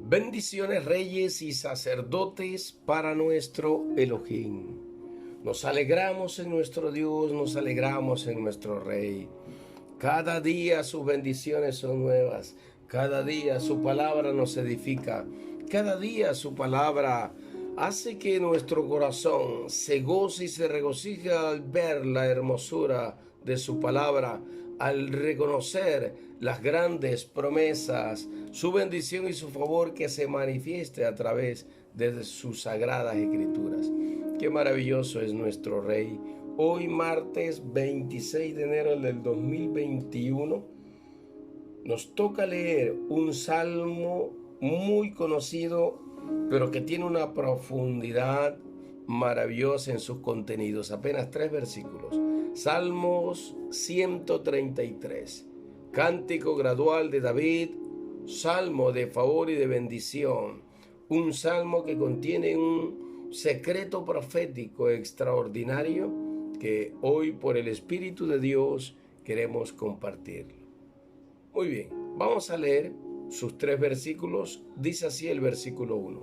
Bendiciones, reyes y sacerdotes para nuestro Elohim. Nos alegramos en nuestro Dios, nos alegramos en nuestro Rey. Cada día sus bendiciones son nuevas, cada día su palabra nos edifica, cada día su palabra hace que nuestro corazón se goce y se regocija al ver la hermosura de su palabra, al reconocer las grandes promesas, su bendición y su favor que se manifieste a través de sus sagradas escrituras. Qué maravilloso es nuestro Rey. Hoy martes 26 de enero del 2021 nos toca leer un salmo muy conocido, pero que tiene una profundidad maravillosa en sus contenidos. Apenas 3 versículos. Salmos 133. Cántico gradual de David, salmo de favor y de bendición. Un salmo que contiene un secreto profético extraordinario que hoy por el Espíritu de Dios queremos compartirlo. Muy bien, vamos a leer sus 3 versículos. Dice así el versículo 1.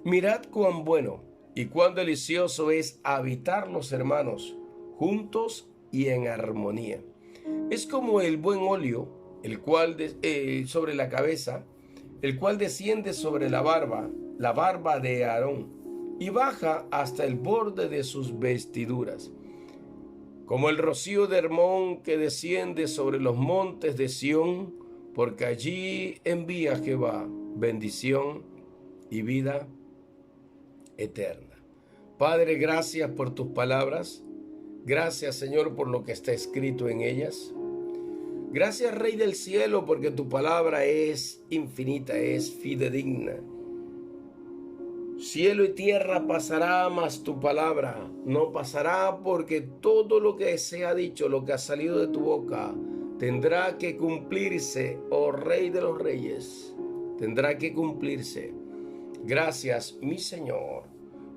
Mirad cuán bueno y cuán delicioso es habitar los hermanos juntos y en armonía. Es como el buen óleo, el cual sobre la cabeza, el cual desciende sobre la barba de Aarón, y baja hasta el borde de sus vestiduras. Como el rocío de Hermón que desciende sobre los montes de Sión, porque allí envía Jehová bendición y vida eterna. Padre, gracias por tus palabras. Gracias, Señor, por lo que está escrito en ellas. Gracias, Rey del cielo, porque tu palabra es infinita, es fidedigna. Cielo y tierra pasará, mas tu palabra no pasará, porque todo lo que se ha dicho, lo que ha salido de tu boca, tendrá que cumplirse, oh Rey de los reyes, tendrá que cumplirse. Gracias, mi Señor,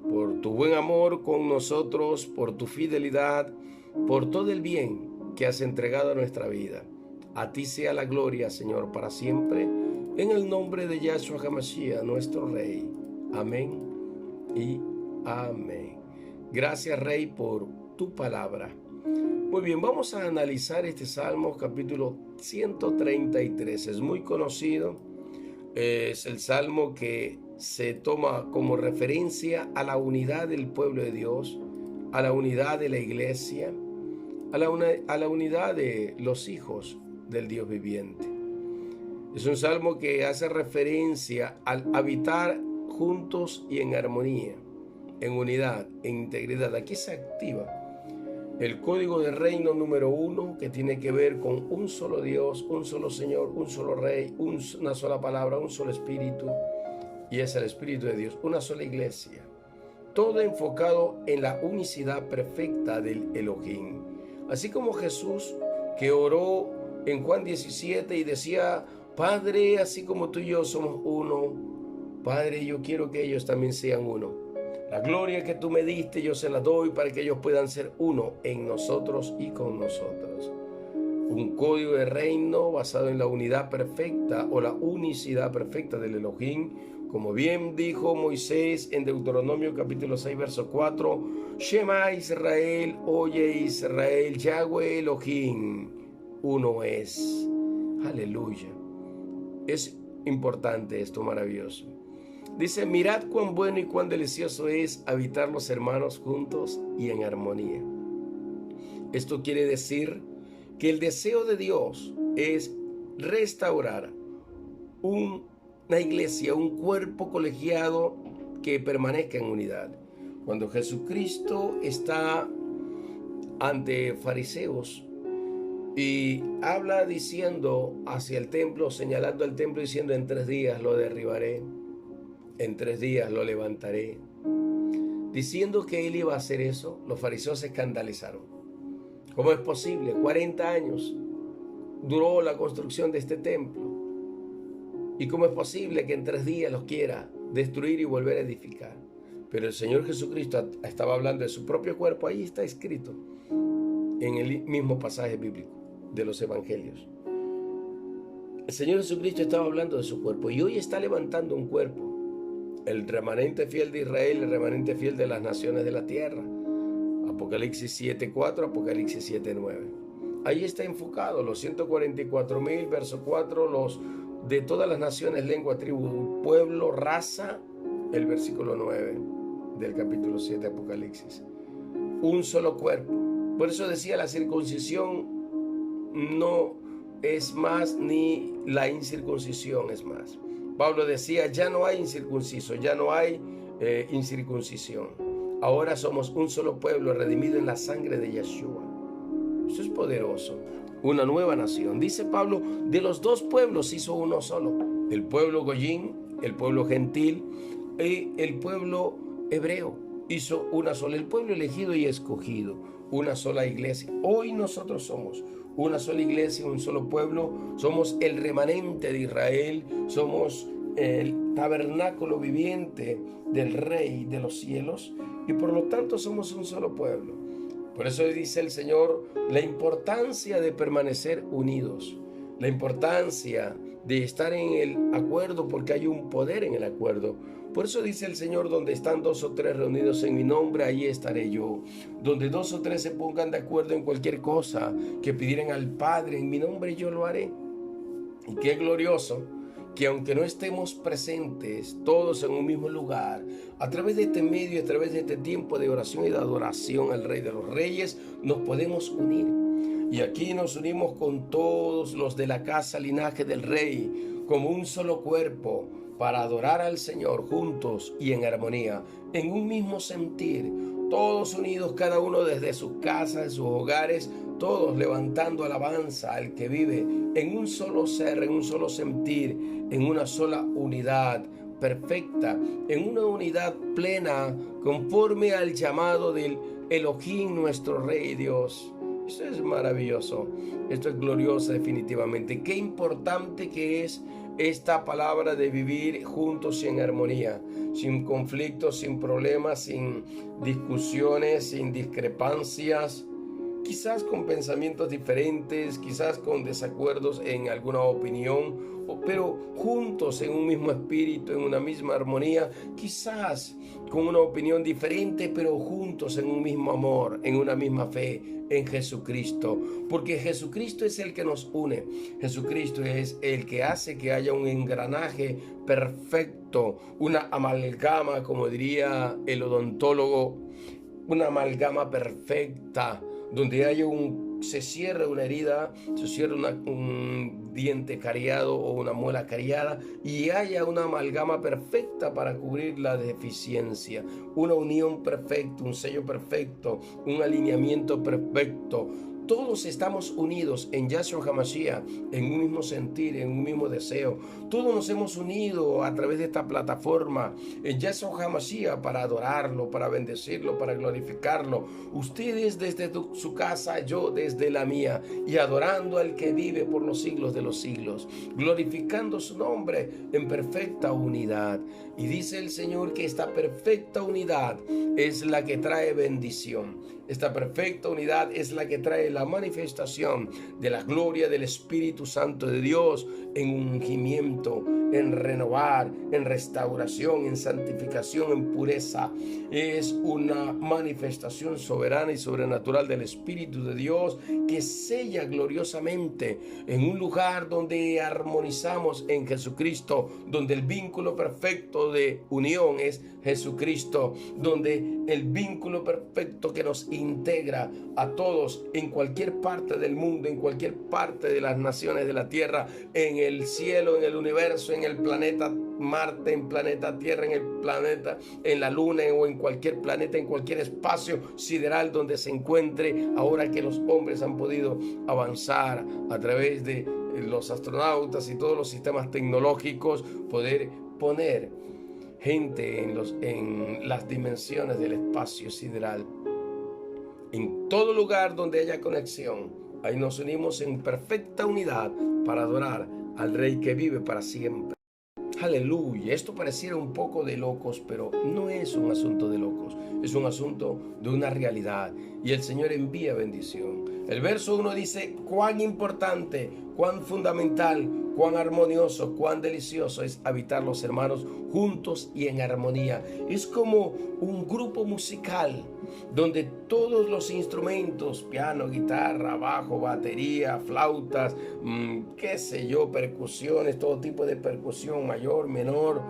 por tu buen amor con nosotros, por tu fidelidad, por todo el bien que has entregado a nuestra vida. A ti sea la gloria, Señor, para siempre, en el nombre de Yahshua HaMashiach, nuestro Rey. Amén y amén. Gracias, Rey, por tu palabra. Muy bien, vamos a analizar este Salmo, capítulo 133. Es muy conocido. Es el Salmo que se toma como referencia a la unidad del pueblo de Dios, a la unidad de la iglesia, a la unidad de los hijos del Dios viviente. Es un salmo que hace referencia al habitar juntos y en armonía, en unidad, en integridad. Aquí se activa el código de reino número 1, que tiene que ver con un solo Dios, un solo Señor, un solo Rey, una sola palabra, un solo Espíritu, y es el Espíritu de Dios, una sola iglesia. Todo enfocado en la unicidad perfecta del Elohim. Así como Jesús, que oró en Juan 17 y decía: Padre, así como tú y yo somos uno, Padre, yo quiero que ellos también sean uno. La gloria que tú me diste, yo se la doy para que ellos puedan ser uno en nosotros y con nosotros. Un código de reino basado en la unidad perfecta o la unicidad perfecta del Elohim. Como bien dijo Moisés en Deuteronomio capítulo 6, verso 4, Shema Israel, oye Israel, Yahweh Elohim, uno es. Aleluya. Es importante esto, maravilloso. Dice: mirad cuán bueno y cuán delicioso es habitar los hermanos juntos y en armonía. Esto quiere decir que el deseo de Dios es restaurar una iglesia, un cuerpo colegiado que permanezca en unidad. Cuando Jesucristo está ante fariseos y habla diciendo hacia el templo, señalando al templo, diciendo: en 3 días lo derribaré, en 3 días lo levantaré, diciendo que él iba a hacer eso, los fariseos se escandalizaron. ¿Cómo es posible? 40 años duró la construcción de este templo. ¿Y cómo es posible que en 3 días los quiera destruir y volver a edificar? Pero el Señor Jesucristo estaba hablando de su propio cuerpo. Ahí está escrito en el mismo pasaje bíblico de los evangelios. El Señor Jesucristo estaba hablando de su cuerpo y hoy está levantando un cuerpo. El remanente fiel de Israel, el remanente fiel de las naciones de la tierra. Apocalipsis 7:4, Apocalipsis 7:9. Ahí está enfocado los 144,000, verso 4, los de todas las naciones, lengua, tribu, pueblo, raza, el versículo 9 del capítulo 7 de Apocalipsis. Un solo cuerpo. Por eso decía, la circuncisión no es más, ni la incircuncisión es más. Pablo decía, ya no hay incircunciso, ya no hay incircuncisión. Ahora somos un solo pueblo redimido en la sangre de Yeshua. Eso es poderoso. Una nueva nación. Dice Pablo, de los dos pueblos hizo uno solo. El pueblo goyín, el pueblo gentil y el pueblo hebreo. Hizo una sola. El pueblo elegido y escogido. Una sola iglesia. Hoy nosotros somos una sola iglesia, un solo pueblo. Somos el remanente de Israel. Somos el tabernáculo viviente del Rey de los cielos. Y por lo tanto somos un solo pueblo. Por eso dice el Señor la importancia de permanecer unidos, la importancia de estar en el acuerdo, porque hay un poder en el acuerdo. Por eso dice el Señor, donde están 2 o 3 reunidos en mi nombre, ahí estaré yo. Donde 2 o 3 se pongan de acuerdo en cualquier cosa que pidieran al Padre en mi nombre, yo lo haré. Y qué glorioso que aunque no estemos presentes todos en un mismo lugar, a través de este medio, a través de este tiempo de oración y de adoración al Rey de los Reyes, nos podemos unir. Y aquí nos unimos con todos los de la casa, linaje del Rey, como un solo cuerpo, para adorar al Señor juntos y en armonía, en un mismo sentir, todos unidos, cada uno desde sus casas, de sus hogares, todos levantando alabanza al que vive en un solo ser, en un solo sentir, en una sola unidad perfecta, en una unidad plena, conforme al llamado del Elohim, nuestro Rey Dios. Esto es maravilloso, esto es glorioso definitivamente. Qué importante que es esta palabra de vivir juntos y en armonía, sin conflictos, sin problemas, sin discusiones, sin discrepancias, quizás con pensamientos diferentes, quizás con desacuerdos en alguna opinión, pero juntos en un mismo espíritu, en una misma armonía, quizás con una opinión diferente, pero juntos en un mismo amor, en una misma fe en Jesucristo, porque Jesucristo es el que nos une. Jesucristo es el que hace que haya un engranaje perfecto, una amalgama, como diría el odontólogo, una amalgama perfecta, donde haya se cierra una herida, se cierra un diente cariado o una muela cariada y haya una amalgama perfecta para cubrir la deficiencia, una unión perfecta, un sello perfecto, un alineamiento perfecto. Todos estamos unidos en Yahshua HaMashiach, en un mismo sentir, en un mismo deseo. Todos nos hemos unido a través de esta plataforma en Yahshua HaMashiach para adorarlo, para bendecirlo, para glorificarlo. Ustedes desde su casa, yo desde la mía, y adorando al que vive por los siglos de los siglos, glorificando su nombre en perfecta unidad. Y dice el Señor que esta perfecta unidad es la que trae bendición. Esta perfecta unidad es la que trae la manifestación de la gloria del Espíritu Santo de Dios en ungimiento, en renovar, en restauración, en santificación, en pureza. Es una manifestación soberana y sobrenatural del Espíritu de Dios que sella gloriosamente en un lugar donde armonizamos en Jesucristo, donde el vínculo perfecto de unión es Jesucristo, donde el vínculo perfecto que nos integra a todos en cualquier parte del mundo, en cualquier parte de las naciones de la tierra, en el cielo, en el universo, en el planeta Marte, en planeta Tierra, en el planeta, en la luna o en cualquier planeta, en cualquier espacio sideral donde se encuentre, ahora que los hombres han podido avanzar a través de los astronautas y todos los sistemas tecnológicos, poder poner gente en las dimensiones del espacio sideral. En todo lugar donde haya conexión, ahí nos unimos en perfecta unidad para adorar al Rey que vive para siempre. Aleluya. Esto pareciera un poco de locos, pero no es un asunto de locos, es un asunto de una realidad, y el Señor envía bendición. El verso 1 dice: cuán importante, cuán fundamental, cuán armonioso, cuán delicioso es habitar los hermanos juntos y en armonía. Es como un grupo musical donde todos los instrumentos, piano, guitarra, bajo, batería, flautas, qué sé yo, percusiones, todo tipo de percusión, mayor, menor,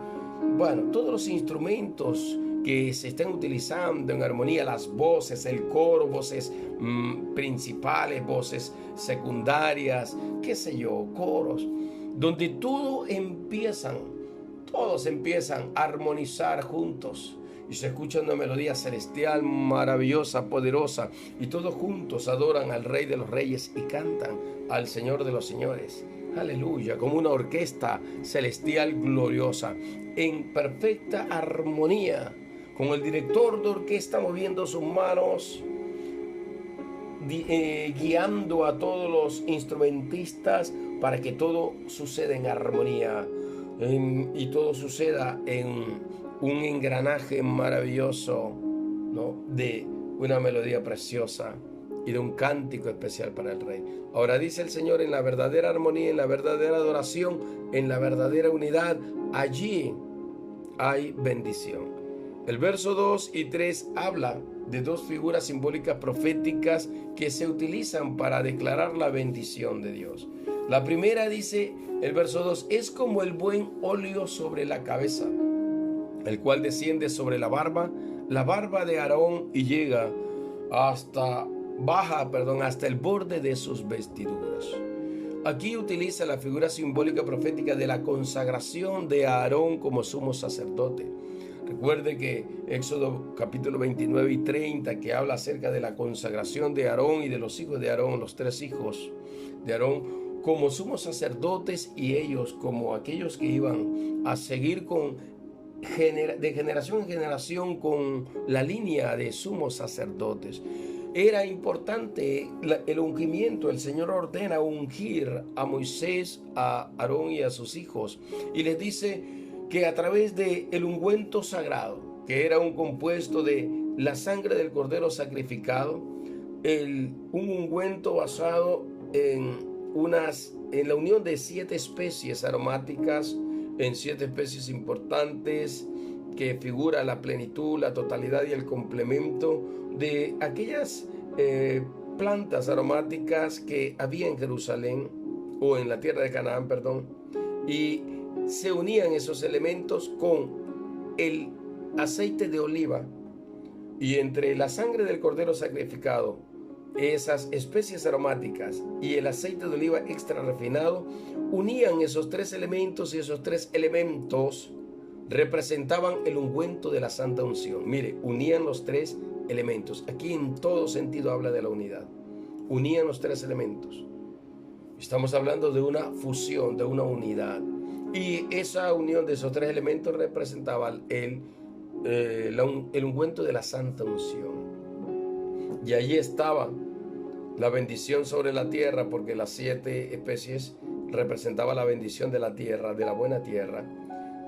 bueno, todos los instrumentos que se estén utilizando en armonía, las voces, el coro, voces principales, voces secundarias, qué sé yo, coros, donde todos empiezan a armonizar juntos y se escucha una melodía celestial maravillosa, poderosa, y todos juntos adoran al Rey de los Reyes y cantan al Señor de los Señores. Aleluya, como una orquesta celestial gloriosa, en perfecta armonía, con el director de orquesta moviendo sus manos, guiando a todos los instrumentistas para que todo suceda en armonía y todo suceda en un engranaje maravilloso, ¿no?, de una melodía preciosa y de un cántico especial para el Rey. Ahora dice el Señor, en la verdadera armonía, en la verdadera adoración, en la verdadera unidad, allí hay bendición. El verso 2 y 3 habla de dos figuras simbólicas proféticas que se utilizan para declarar la bendición de Dios. La primera, dice el verso 2, es como el buen óleo sobre la cabeza, el cual desciende sobre la barba de Aarón y llega baja hasta el borde de sus vestiduras. Aquí utiliza la figura simbólica profética de la consagración de Aarón como sumo sacerdote. Recuerde que Éxodo capítulo 29 y 30, que habla acerca de la consagración de Aarón y de los hijos de Aarón, los tres hijos de Aarón, como sumos sacerdotes, y ellos como aquellos que iban a seguir de generación en generación con la línea de sumos sacerdotes. Era importante el ungimiento. El Señor ordena ungir a Moisés, a Aarón y a sus hijos, y les dice que a través del ungüento sagrado, que era un compuesto de la sangre del cordero sacrificado, un ungüento basado en la unión de 7 especies aromáticas, en 7 especies importantes, que figura la plenitud, la totalidad y el complemento de aquellas plantas aromáticas que había en Jerusalén, o en la tierra de Canaán, perdón, y se unían esos elementos con el aceite de oliva, y entre la sangre del cordero sacrificado, esas especies aromáticas y el aceite de oliva extra refinado unían esos 3 elementos, y esos 3 elementos representaban el ungüento de la santa unción. Mire, unían los 3 elementos. Aquí en todo sentido habla de la unidad. Unían los 3 elementos. Estamos hablando de una fusión, de una unidad. Y esa unión de esos 3 elementos representaba el ungüento de la santa unción. Y allí estaba la bendición sobre la tierra, porque las 7 especies representaban la bendición de la tierra, de la buena tierra.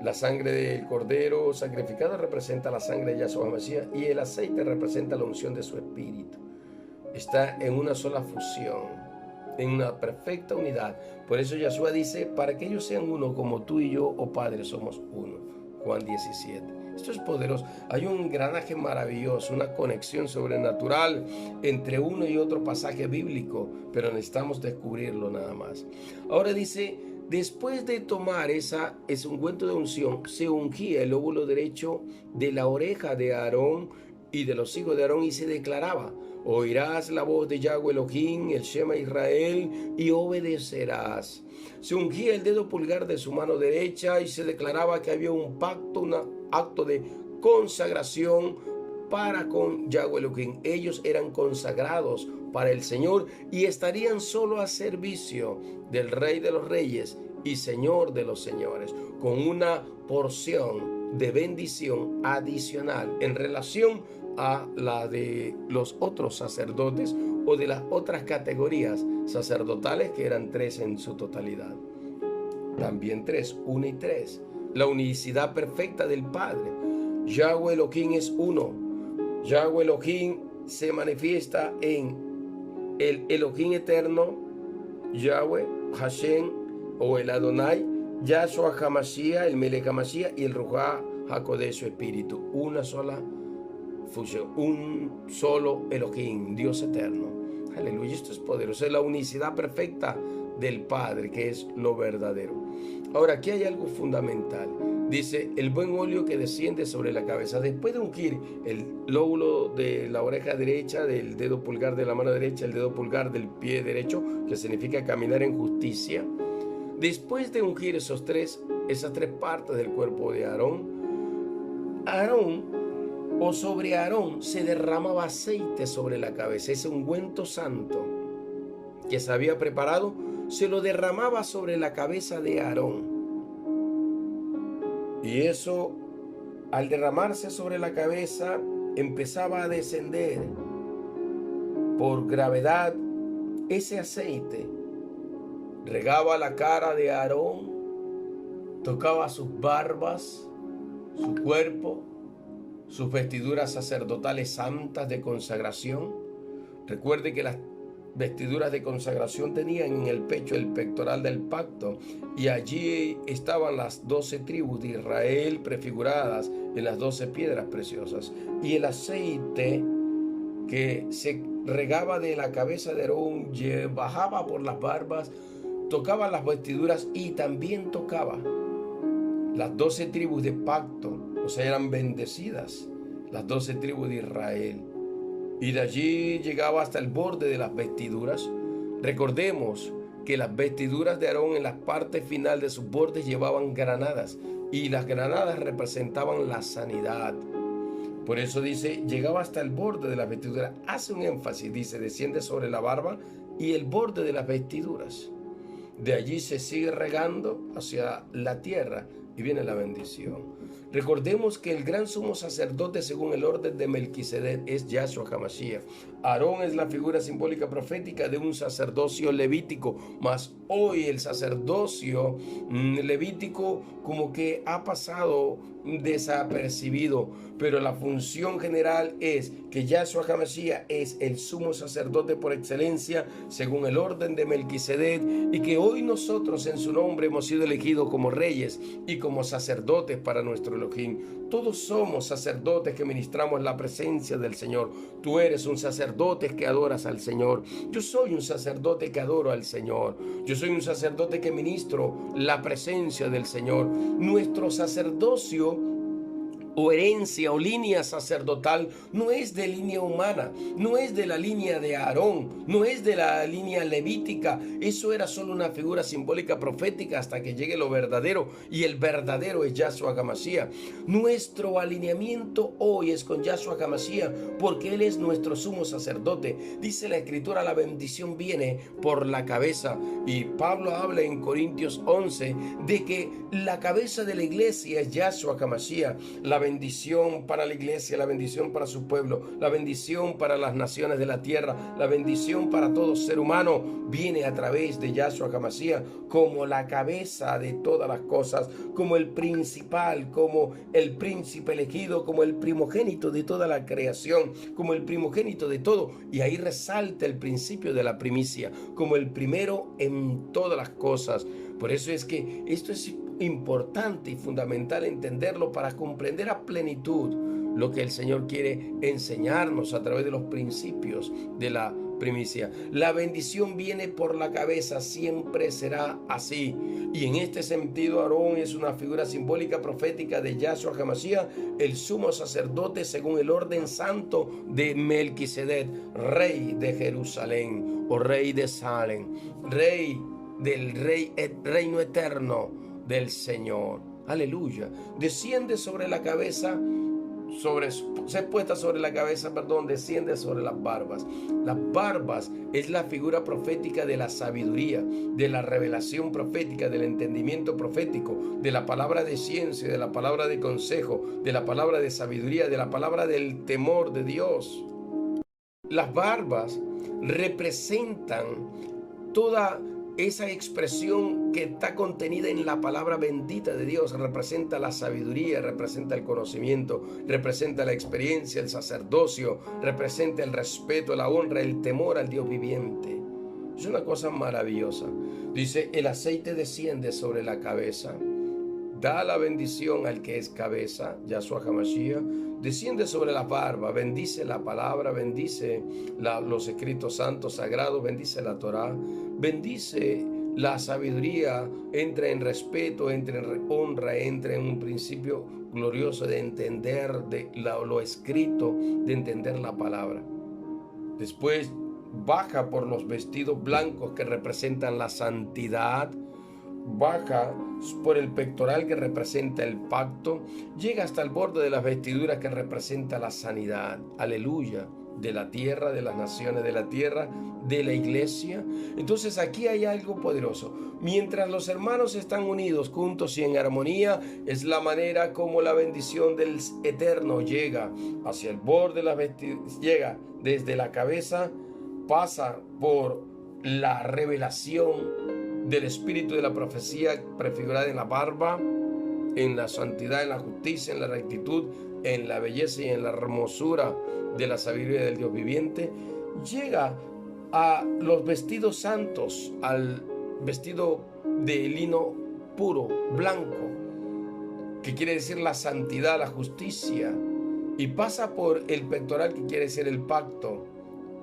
La sangre del cordero sacrificado representa la sangre de Yahshua Mesías, y el aceite representa la unción de su espíritu. Está en una sola fusión, en una perfecta unidad. Por eso Yahshua dice, para que ellos sean uno como tú y yo, oh Padre, somos uno. Juan 17. Esto es poderoso. Hay un engranaje maravilloso, una conexión sobrenatural entre uno y otro pasaje bíblico, pero necesitamos descubrirlo nada más. Ahora dice, después de tomar ese ungüento de unción, se ungía el lóbulo derecho de la oreja de Aarón y de los hijos de Aarón, y se declaraba, oirás la voz de Yahweh Elohim, el Shema Israel, y obedecerás. Se ungía el dedo pulgar de su mano derecha, y se declaraba que había un pacto, un acto de consagración para con Yahweh Elohim. Ellos eran consagrados para el Señor y estarían solo a servicio del Rey de los Reyes y Señor de los Señores, con una porción de bendición adicional en relación a la de los otros sacerdotes o de las otras categorías sacerdotales, que eran 3 en su totalidad. También 3, 1 y 3. La unicidad perfecta del Padre. Yahweh Elohim es uno. Yahweh Elohim se manifiesta en el Elohim eterno, Yahweh, Hashem, o el Adonai, Yahshua HaMashiach, el Melech HaMashiach y el Ruach HaKodesh, su espíritu. Una sola fusión, un solo Elohim, Dios eterno. Aleluya, esto es poderoso, es la unicidad perfecta del Padre, que es lo verdadero. Ahora, aquí hay algo fundamental. Dice, el buen óleo que desciende sobre la cabeza. Después de ungir el lóbulo de la oreja derecha, del dedo pulgar de la mano derecha, el dedo pulgar del pie derecho, que significa caminar en justicia. Después de ungir esas tres partes del cuerpo de Aarón, o sobre Aarón se derramaba aceite sobre la cabeza. Ese ungüento santo que se había preparado se lo derramaba sobre la cabeza de Aarón. Y eso, al derramarse sobre la cabeza, empezaba a descender por gravedad. Ese aceite regaba la cara de Aarón, tocaba sus barbas, su cuerpo, sus vestiduras sacerdotales santas de consagración. Recuerde que las vestiduras de consagración tenían en el pecho el pectoral del pacto, y allí estaban las 12 tribus de Israel prefiguradas en las 12 piedras preciosas. Y el aceite que se regaba de la cabeza de Aarón bajaba por las barbas, tocaba las vestiduras y también tocaba las 12 tribus de pacto, o sea, eran bendecidas las 12 tribus de Israel. Y de allí llegaba hasta el borde de las vestiduras. Recordemos que las vestiduras de Aarón en la parte final de sus bordes llevaban granadas, y las granadas representaban la sanidad. Por eso dice, llegaba hasta el borde de las vestiduras. Hace un énfasis, dice, desciende sobre la barba y el borde de las vestiduras. De allí se sigue regando hacia la tierra y viene la bendición. Recordemos que el gran sumo sacerdote según el orden de Melquisedec es Yahshua HaMashiach. Aarón es la figura simbólica profética de un sacerdocio levítico, mas hoy el sacerdocio levítico como que ha pasado desapercibido, pero la función general es que Yahshua HaMashiach es el sumo sacerdote por excelencia según el orden de Melquisedec, y que hoy nosotros en su nombre hemos sido elegidos como reyes y como sacerdotes para nuestro Elohim. Todos somos sacerdotes que ministramos la presencia del Señor. Tú eres un sacerdote que adoras al Señor. Yo soy un sacerdote que adoro al Señor. Yo soy un sacerdote que ministro la presencia del Señor. Nuestro sacerdocio o herencia o línea sacerdotal no es de línea humana, no es de la línea de Aarón, no es de la línea levítica. Eso era solo una figura simbólica profética hasta que llegue lo verdadero, y el verdadero es Yahshua HaMashiach. Nuestro alineamiento hoy es con Yahshua HaMashiach porque Él es nuestro sumo sacerdote. Dice la Escritura, la bendición viene por la cabeza, y Pablo habla en Corintios 11 de que la cabeza de la iglesia es Yahshua HaMashiach. La bendición para la iglesia, la bendición para su pueblo, la bendición para las naciones de la tierra, la bendición para todo ser humano viene a través de Yahshua HaMashiach como la cabeza de todas las cosas, como el principal, como el príncipe elegido, como el primogénito de toda la creación, como el primogénito de todo. Y ahí resalta el principio de la primicia, como el primero en todas las cosas. Por eso es que esto es importante y fundamental entenderlo para comprender a plenitud lo que el Señor quiere enseñarnos a través de los principios de la primicia. La bendición viene por la cabeza, siempre será así. Y en este sentido, Aarón es una figura simbólica profética de Yahshua HaMashiach, el sumo sacerdote según el orden santo de Melquisedec, rey de Jerusalén o rey de Salem, rey del reino eterno del Señor. Aleluya. Desciende sobre la cabeza, se puesta sobre la cabeza, desciende sobre las barbas. Las barbas es la figura profética de la sabiduría, de la revelación profética, del entendimiento profético, de la palabra de ciencia, de la palabra de consejo, de la palabra de sabiduría, de la palabra del temor de Dios. Las barbas representan toda esa expresión que está contenida en la palabra bendita de Dios. Representa la sabiduría, representa el conocimiento, representa la experiencia, el sacerdocio, representa el respeto, la honra, el temor al Dios viviente. Es una cosa maravillosa. Dice, el aceite desciende sobre la cabeza, da la bendición al que es cabeza, Yahshua HaMashiach, desciende sobre la barba, bendice la palabra, bendice los escritos santos, sagrados, bendice la Torá, bendice la sabiduría, entra en respeto, entra en honra, entra en un principio glorioso de entender lo escrito, de entender la palabra. Después baja por los vestidos blancos que representan la santidad, baja por el pectoral que representa el pacto, llega hasta el borde de las vestiduras que representa la sanidad, aleluya, de la tierra, de las naciones de la tierra, de la iglesia. Entonces aquí hay algo poderoso. Mientras los hermanos están unidos, juntos y en armonía, es la manera como la bendición del Eterno llega hacia el borde de las vestiduras, llega desde la cabeza, pasa por la revelación del espíritu de la profecía prefigurada en la barba, en la santidad, en la justicia, en la rectitud, en la belleza y en la hermosura de la sabiduría del Dios viviente, llega a los vestidos santos, al vestido de lino puro, blanco, que quiere decir la santidad, la justicia, y pasa por el pectoral, que quiere decir el pacto,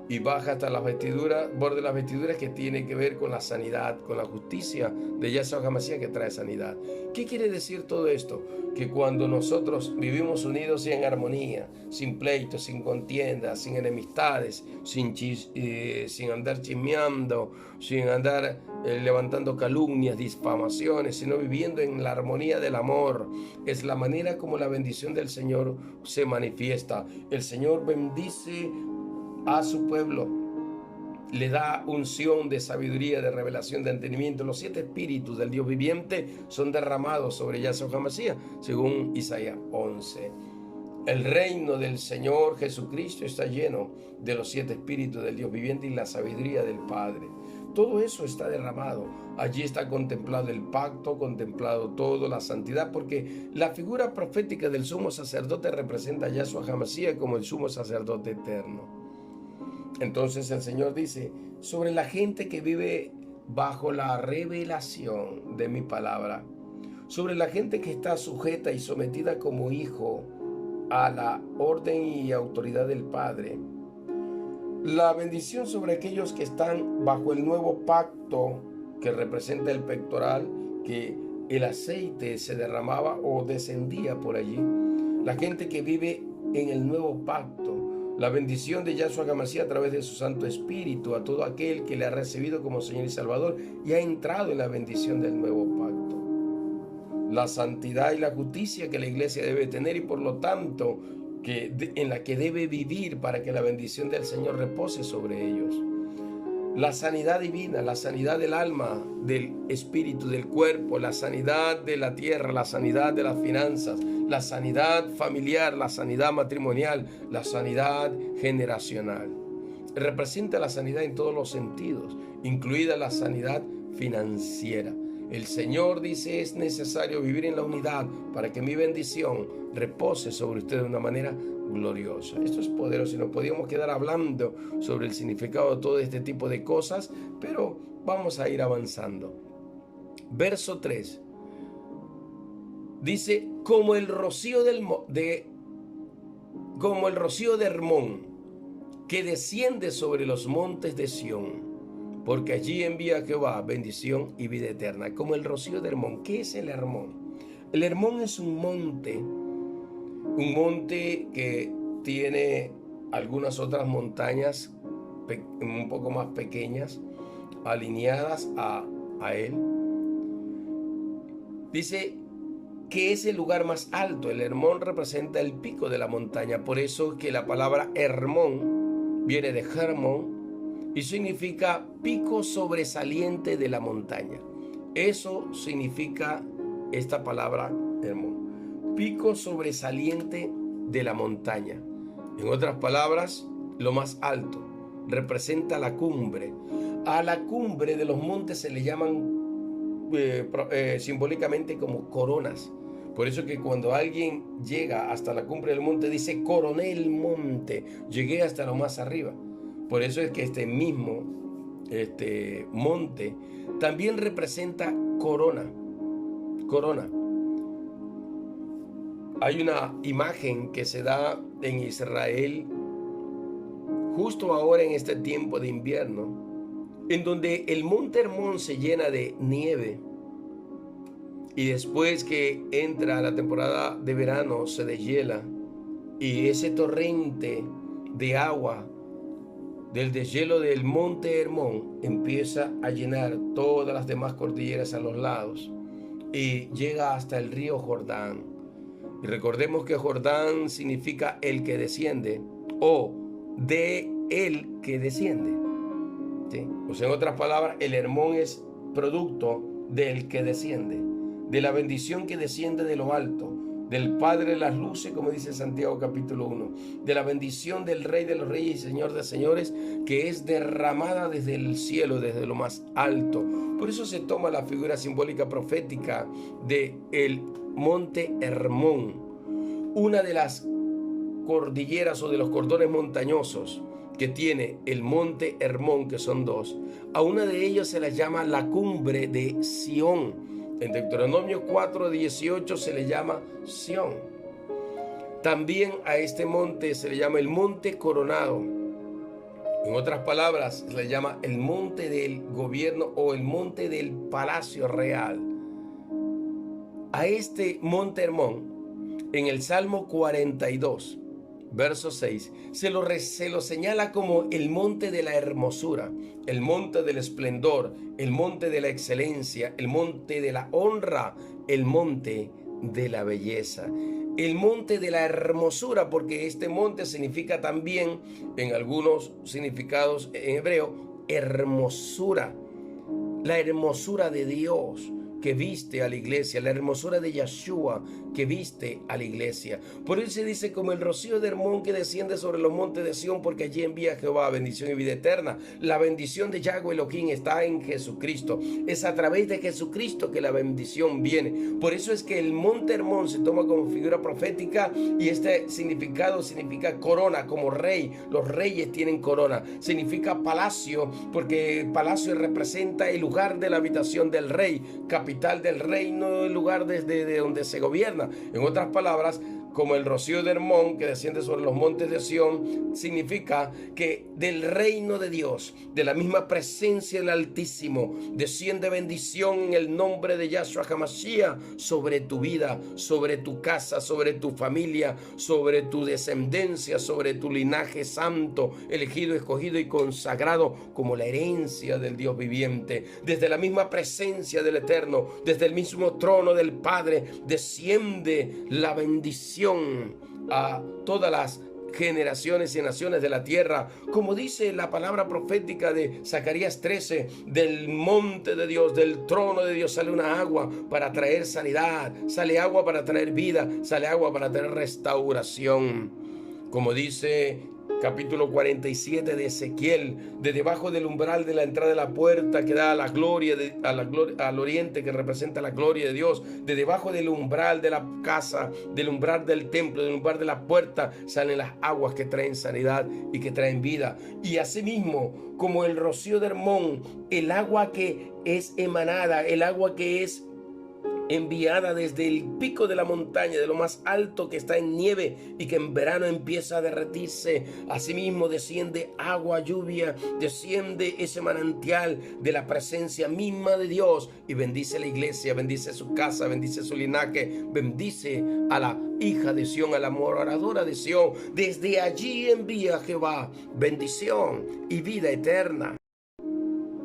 y baja hasta las vestiduras, borde de las vestiduras, que tiene que ver con la sanidad, con la justicia de Yahshua HaMashiach, que trae sanidad. ¿Qué quiere decir todo esto? Que cuando nosotros vivimos unidos y en armonía, sin pleitos, sin contiendas, sin enemistades, sin andar chismeando, sin andar levantando calumnias, difamaciones, sino viviendo en la armonía del amor, es la manera como la bendición del Señor se manifiesta. El Señor bendice a su pueblo, le da unción de sabiduría, de revelación, de entendimiento. Los 7 espíritus del Dios viviente son derramados sobre Yahshua HaMashiach, según Isaías 11. El reino del Señor Jesucristo está lleno de los 7 espíritus del Dios viviente y la sabiduría del Padre. Todo eso está derramado. Allí está contemplado el pacto, contemplado todo, la santidad, porque la figura profética del sumo sacerdote representa a Yahshua HaMashiach como el sumo sacerdote eterno. Entonces el Señor dice, sobre la gente que vive bajo la revelación de mi palabra, sobre la gente que está sujeta y sometida como hijo a la orden y autoridad del Padre, la bendición sobre aquellos que están bajo el nuevo pacto, que representa el pectoral, que el aceite se derramaba o descendía por allí, la gente que vive en el nuevo pacto, la bendición de Yahshua HaMashiach a través de su Santo Espíritu a todo aquel que le ha recibido como Señor y Salvador y ha entrado en la bendición del nuevo pacto. La santidad y la justicia que la iglesia debe tener y por lo tanto en la que debe vivir para que la bendición del Señor repose sobre ellos. La sanidad divina, la sanidad del alma, del espíritu, del cuerpo, la sanidad de la tierra, la sanidad de las finanzas, la sanidad familiar, la sanidad matrimonial, la sanidad generacional. Representa la sanidad en todos los sentidos, incluida la sanidad financiera. El Señor dice, es necesario vivir en la unidad para que mi bendición repose sobre ustedes de una manera gloriosa. Esto es poderoso y nos podríamos quedar hablando sobre el significado de todo este tipo de cosas, pero vamos a ir avanzando. Verso 3 dice, como el rocío de Hermón, que desciende sobre los montes de Sión, porque allí envía Jehová bendición y vida eterna. Como el rocío de Hermón. ¿Qué es el Hermón? El Hermón es un monte que tiene algunas otras montañas un poco más pequeñas, alineadas a él. Dice que es el lugar más alto. El Hermón representa el pico de la montaña. Por eso que la palabra Hermón viene de Hermón y significa pico sobresaliente de la montaña. Eso significa esta palabra Hermón, pico sobresaliente de la montaña. En otras palabras, lo más alto, representa la cumbre. A la cumbre de los montes se le llaman simbólicamente como coronas. Por eso que cuando alguien llega hasta la cumbre del monte dice, coroné el monte, llegué hasta lo más arriba. Por eso es que este mismo monte, también representa corona. Corona. Hay una imagen que se da en Israel justo ahora en este tiempo de invierno, en donde el monte Hermón se llena de nieve y después que entra la temporada de verano se deshiela y ese torrente de agua del deshielo del monte Hermón empieza a llenar todas las demás cordilleras a los lados y llega hasta el río Jordán. Y recordemos que Jordán significa el que desciende o de el que desciende, ¿sí? O sea, en otras palabras, el Hermón es producto del que desciende, de la bendición que desciende de lo alto, del Padre de las luces, como dice Santiago capítulo 1, de la bendición del Rey de los Reyes y Señor de Señores, que es derramada desde el cielo, desde lo más alto. Por eso se toma la figura simbólica profética de el monte Hermón, una de las cordilleras o de los cordones montañosos que tiene el monte Hermón, que son dos. A una de ellas se la llama la cumbre de Sión. En Deuteronomio 4:18 se le llama Sión. También a este monte se le llama el monte coronado. En otras palabras, se le llama el monte del gobierno o el monte del palacio real. A este monte Hermón, en el Salmo 42, verso 6, se lo señala como el monte de la hermosura, el monte del esplendor, el monte de la excelencia, el monte de la honra, el monte de la belleza, el monte de la hermosura, porque este monte significa también, en algunos significados en hebreo, hermosura, la hermosura de Dios que viste a la iglesia, la hermosura de Yeshua que viste a la iglesia. Por eso se dice como el rocío de Hermón que desciende sobre los montes de Sión, porque allí envía Jehová bendición y vida eterna. La bendición de Yahweh Elohim está en Jesucristo. Es a través de Jesucristo que la bendición viene. Por eso es que el monte Hermón se toma como figura profética y este significado significa corona, como rey. Los reyes tienen corona. Significa palacio, porque el palacio representa el lugar de la habitación del rey, capital del reino, el lugar desde donde se gobierna. En otras palabras, como el rocío de Hermón que desciende sobre los montes de Sión, significa que del reino de Dios, de la misma presencia del Altísimo, desciende bendición en el nombre de Yahshua HaMashiach sobre tu vida, sobre tu casa, sobre tu familia, sobre tu descendencia, sobre tu linaje santo, elegido, escogido y consagrado como la herencia del Dios viviente. Desde la misma presencia del Eterno, desde el mismo trono del Padre, desciende la bendición a todas las generaciones y naciones de la tierra, como dice la palabra profética de Zacarías 13, del monte de Dios, del trono de Dios sale una agua para traer sanidad, sale agua para traer vida, sale agua para traer restauración. Como dice capítulo 47 de Ezequiel, de debajo del umbral de la entrada de la puerta que da a la gloria, al oriente, que representa la gloria de Dios, de debajo del umbral de la casa, del umbral del templo, del umbral de la puerta, salen las aguas que traen sanidad y que traen vida. Y asimismo, como el rocío de Hermón, el agua que es emanada, el agua que es enviada desde el pico de la montaña, de lo más alto que está en nieve y que en verano empieza a derretirse. Asimismo desciende agua, lluvia, desciende ese manantial de la presencia misma de Dios y bendice la iglesia, bendice su casa, bendice su linaje, bendice a la hija de Sión, a la moradora de Sión. Desde allí envía Jehová bendición y vida eterna.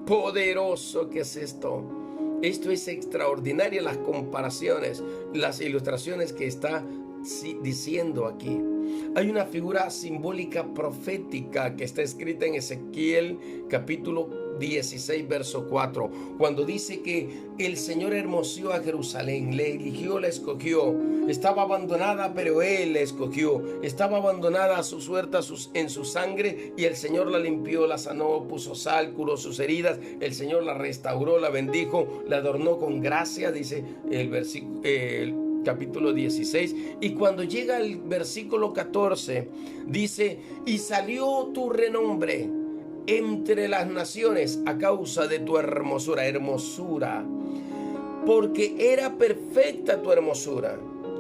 Poderoso que es esto. Esto es extraordinario, las comparaciones, las ilustraciones que está diciendo aquí. Hay una figura simbólica profética que está escrita en Ezequiel capítulo 16, verso 4, cuando dice que el Señor hermoseó a Jerusalén, le eligió, la escogió. Estaba abandonada, pero Él la escogió. Estaba abandonada a su suerte, en su sangre, y el Señor la limpió, la sanó, puso sal, curó sus heridas. El Señor la restauró, la bendijo, la adornó con gracia, dice el versículo capítulo 16, y cuando llega al versículo 14, dice, y salió tu renombre entre las naciones a causa de tu hermosura, porque era perfecta tu hermosura.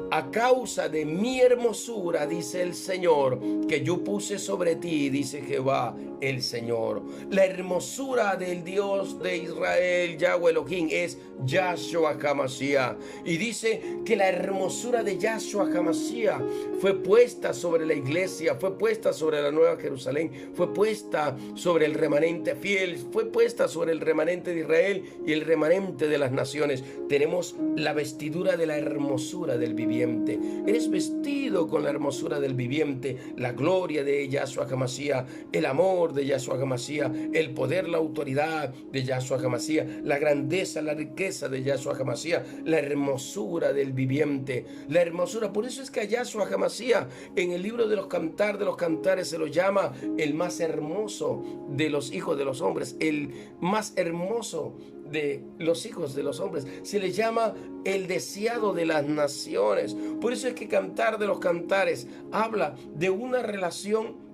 A causa de mi hermosura, dice el Señor, que yo puse sobre ti, dice Jehová el Señor. La hermosura del Dios de Israel, Yahweh Elohim, es Yahshua HaMashiach. Y dice que la hermosura de Yahshua HaMashiach fue puesta sobre la iglesia, fue puesta sobre la Nueva Jerusalén, fue puesta sobre el remanente fiel, fue puesta sobre el remanente de Israel y el remanente de las naciones. Tenemos la vestidura de la hermosura del viviente. Eres vestido con la hermosura del viviente, la gloria de Yahshua HaMashiach, el amor de Yahshua HaMashiach, el poder, la autoridad de Yahshua HaMashiach, la grandeza, la riqueza de Yahshua HaMashiach, la hermosura del viviente, la hermosura. Por eso es que a Yahshua HaMashiach en el libro de los Cantares se lo llama el más hermoso de los hijos de los hombres, el más hermoso de los hijos de los hombres. Se le llama el deseado de las naciones. Por eso es que Cantar de los Cantares habla de una relación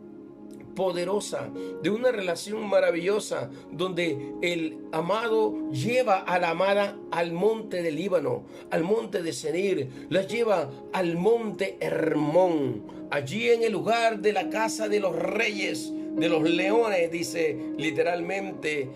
poderosa, de una relación maravillosa, donde el amado lleva a la amada al monte del Líbano, al monte de Senir, la lleva al monte Hermón, allí en el lugar de la casa de los reyes, de los leones, dice literalmente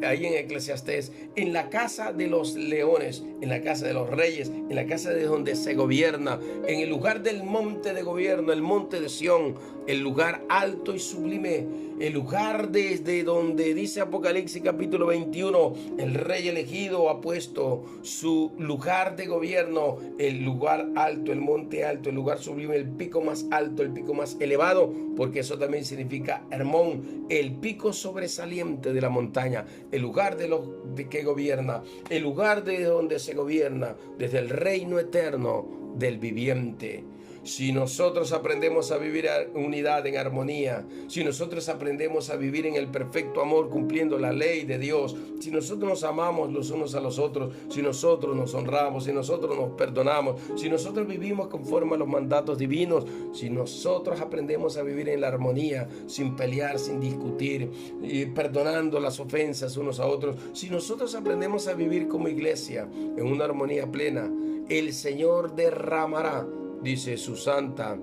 ahí en Eclesiastés, en la casa de los leones, en la casa de los reyes, en la casa de donde se gobierna, en el lugar del monte de gobierno, el monte de Sión, el lugar alto y sublime, el lugar desde donde dice Apocalipsis capítulo 21, el rey elegido ha puesto su lugar de gobierno, el lugar alto, el monte alto, el lugar sublime, el pico más alto, el pico más elevado, porque eso también significa Hermón, el pico sobresaliente de la montaña, el lugar de que gobierna, el lugar de donde se gobierna, desde el reino eterno del viviente. Si nosotros aprendemos a vivir en unidad, en armonía, si nosotros aprendemos a vivir en el perfecto amor cumpliendo la ley de Dios, si nosotros nos amamos los unos a los otros, si nosotros nos honramos, si nosotros nos perdonamos, si nosotros vivimos conforme a los mandatos divinos, si nosotros aprendemos a vivir en la armonía, sin pelear, sin discutir, y perdonando las ofensas unos a otros, si nosotros aprendemos a vivir como iglesia en una armonía plena, el Señor derramará, dice su santa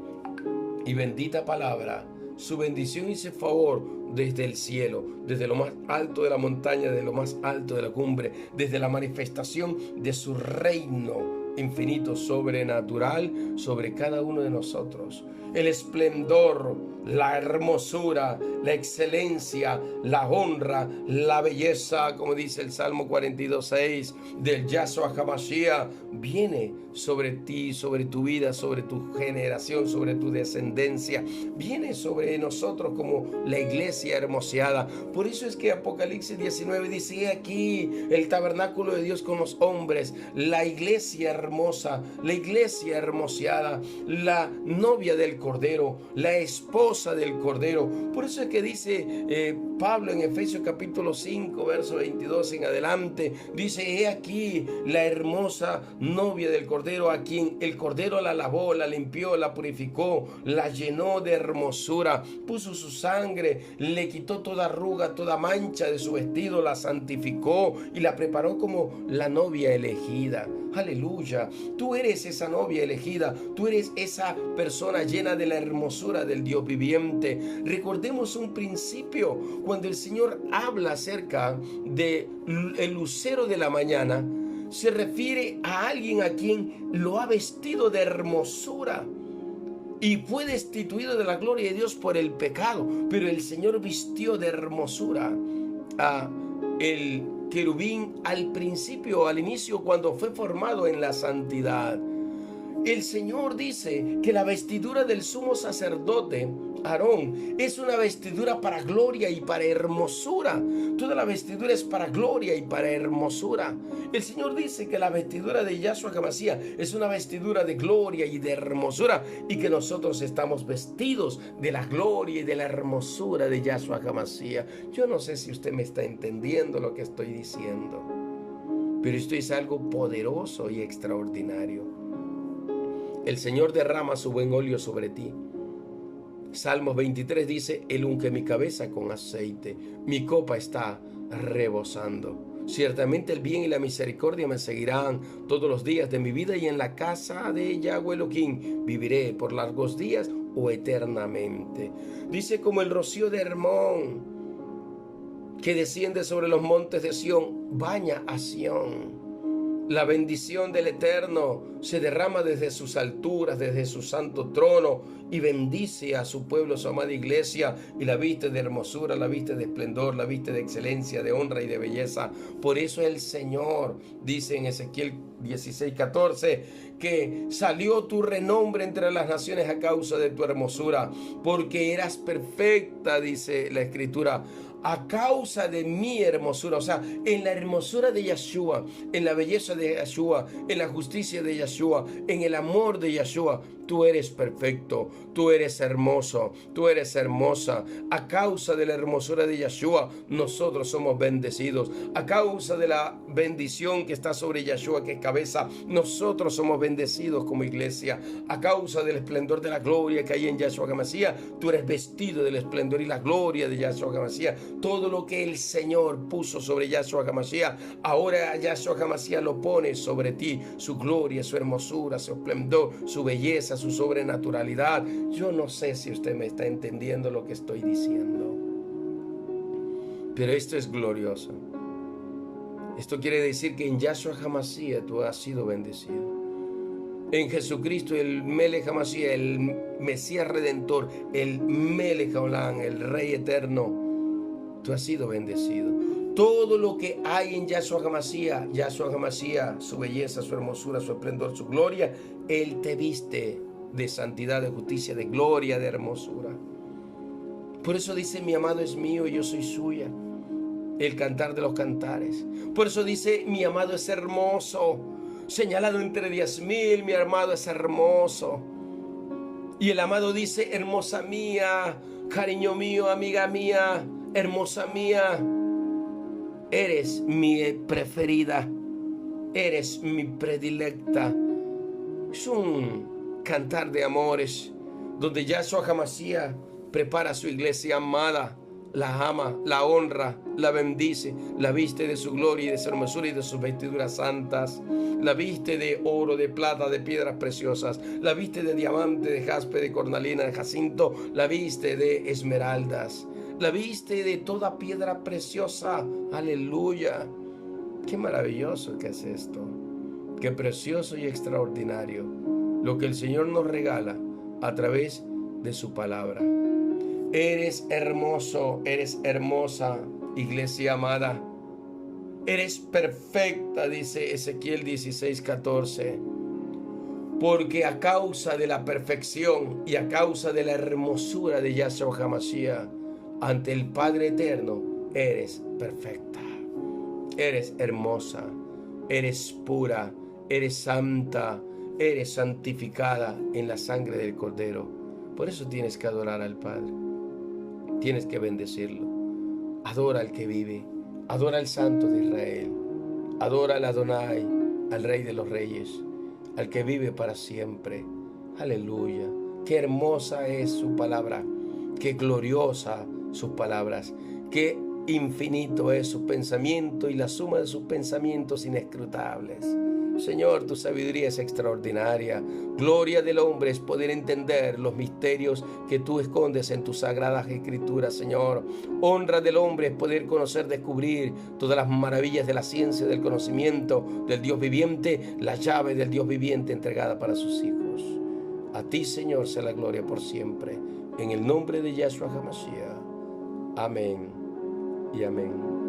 y bendita palabra, su bendición y su favor desde el cielo, desde lo más alto de la montaña, desde lo más alto de la cumbre, desde la manifestación de su reino infinito, sobrenatural, sobre cada uno de nosotros. El esplendor, la hermosura, la excelencia, la honra, la belleza, como dice el Salmo 42:6 del Yahshua HaMashiach, viene sobre ti, sobre tu vida, sobre tu generación, sobre tu descendencia, viene sobre nosotros como la iglesia hermoseada. Por eso es que Apocalipsis 19 dice: aquí el tabernáculo de Dios con los hombres, la iglesia hermosa, la iglesia hermoseada, la novia del Cordero, la esposa del Cordero. Por eso es que dice Pablo en Efesios capítulo 5, verso 22 en adelante, dice: he aquí la hermosa novia del Cordero, a quien el Cordero la lavó, la limpió, la purificó, la llenó de hermosura, puso su sangre, le quitó toda arruga, toda mancha de su vestido, la santificó y la preparó como la novia elegida. Aleluya, tú eres esa novia elegida, tú eres esa persona llena de la hermosura del Dios viviente. Recordemos un principio, cuando el Señor habla acerca del lucero de la mañana, se refiere a alguien a quien lo ha vestido de hermosura y fue destituido de la gloria de Dios por el pecado, pero el Señor vistió de hermosura a el querubín al principio, al inicio, cuando fue formado en la santidad. El Señor dice que la vestidura del sumo sacerdote Aarón es una vestidura para gloria y para hermosura. Toda la vestidura es para gloria y para hermosura. El Señor dice que la vestidura de Yahshua HaMashiach es una vestidura de gloria y de hermosura, y que nosotros estamos vestidos de la gloria y de la hermosura de Yahshua HaMashiach. Yo no sé si usted me está entendiendo lo que estoy diciendo, pero esto es algo poderoso y extraordinario. El Señor derrama su buen óleo sobre ti. Salmos 23 dice, Él unge mi cabeza con aceite, mi copa está rebosando. Ciertamente el bien y la misericordia me seguirán todos los días de mi vida, y en la casa de Yahweh Elohim viviré por largos días o eternamente. Dice, como el rocío de Hermón que desciende sobre los montes de Sión, baña a Sión. La bendición del Eterno se derrama desde sus alturas, desde su santo trono, y bendice a su pueblo, su amada iglesia, y la viste de hermosura, la viste de esplendor, la viste de excelencia, de honra y de belleza. Por eso el Señor dice en Ezequiel 16:14 que salió tu renombre entre las naciones a causa de tu hermosura, porque eras perfecta, dice la Escritura, a causa de mi hermosura. O sea, en la hermosura de Yeshua, en la belleza de Yeshua, en la justicia de Yeshua, en el amor de Yeshua, tú eres perfecto, tú eres hermoso, tú eres hermosa. A causa de la hermosura de Yeshua, nosotros somos bendecidos. A causa de la bendición que está sobre Yeshua, que es cabeza, nosotros somos bendecidos como iglesia. A causa del esplendor de la gloria que hay en Yeshua HaMashiach, tú eres vestido del esplendor y la gloria de Yeshua HaMashiach. Todo lo que el Señor puso sobre Yeshua HaMashiach, ahora Yeshua HaMashiach lo pone sobre ti. Su gloria, su hermosura, su esplendor, su belleza, su sobrenaturalidad. Yo no sé si usted me está entendiendo lo que estoy diciendo, pero esto es glorioso. Esto quiere decir que en Yeshua HaMashiach tú has sido bendecido. En Jesucristo, el Melech HaMashiach, el Mesías Redentor, el Melech Haolam, el Rey Eterno, tú has sido bendecido. Todo lo que hay en Yeshua HaMashiach, su belleza, su hermosura, su esplendor, su gloria, Él te viste de santidad, de justicia, de gloria, de hermosura. Por eso dice, mi amado es mío y yo soy suya. El cantar de los cantares. Por eso dice, mi amado es hermoso. Señalado entre 10,000, mi amado es hermoso. Y el amado dice, hermosa mía, cariño mío, amiga mía, hermosa mía, eres mi preferida, eres mi predilecta. Es un cantar de amores donde Yahshua HaMashiach prepara a su iglesia amada, la ama, la honra, la bendice, la viste de su gloria y de su hermosura y de sus vestiduras santas, la viste de oro, de plata, de piedras preciosas, la viste de diamante, de jaspe, de cornalina, de jacinto, la viste de esmeraldas, la viste de toda piedra preciosa. Aleluya. Qué maravilloso que es esto. Qué precioso y extraordinario lo que el Señor nos regala a través de su palabra. Eres hermoso, eres hermosa, iglesia amada. Eres perfecta, dice Ezequiel 16:14. Porque a causa de la perfección y a causa de la hermosura de Yahshua HaMashiach, ante el Padre Eterno, eres perfecta. Eres hermosa, eres pura, eres santa, eres santificada en la sangre del Cordero. Por eso tienes que adorar al Padre. Tienes que bendecirlo. Adora al que vive. Adora al Santo de Israel. Adora al Adonai, al Rey de los Reyes, al que vive para siempre. Aleluya. Qué hermosa es su palabra. Qué gloriosa sus palabras. Qué infinito es su pensamiento y la suma de sus pensamientos inescrutables. Señor, tu sabiduría es extraordinaria. Gloria del hombre es poder entender los misterios que tú escondes en tus sagradas escrituras, Señor. Honra del hombre es poder conocer, descubrir todas las maravillas de la ciencia, del conocimiento del Dios viviente, la llave del Dios viviente entregada para sus hijos. A ti, Señor, sea la gloria por siempre. En el nombre de Yahshua HaMashiach. Amén y amén.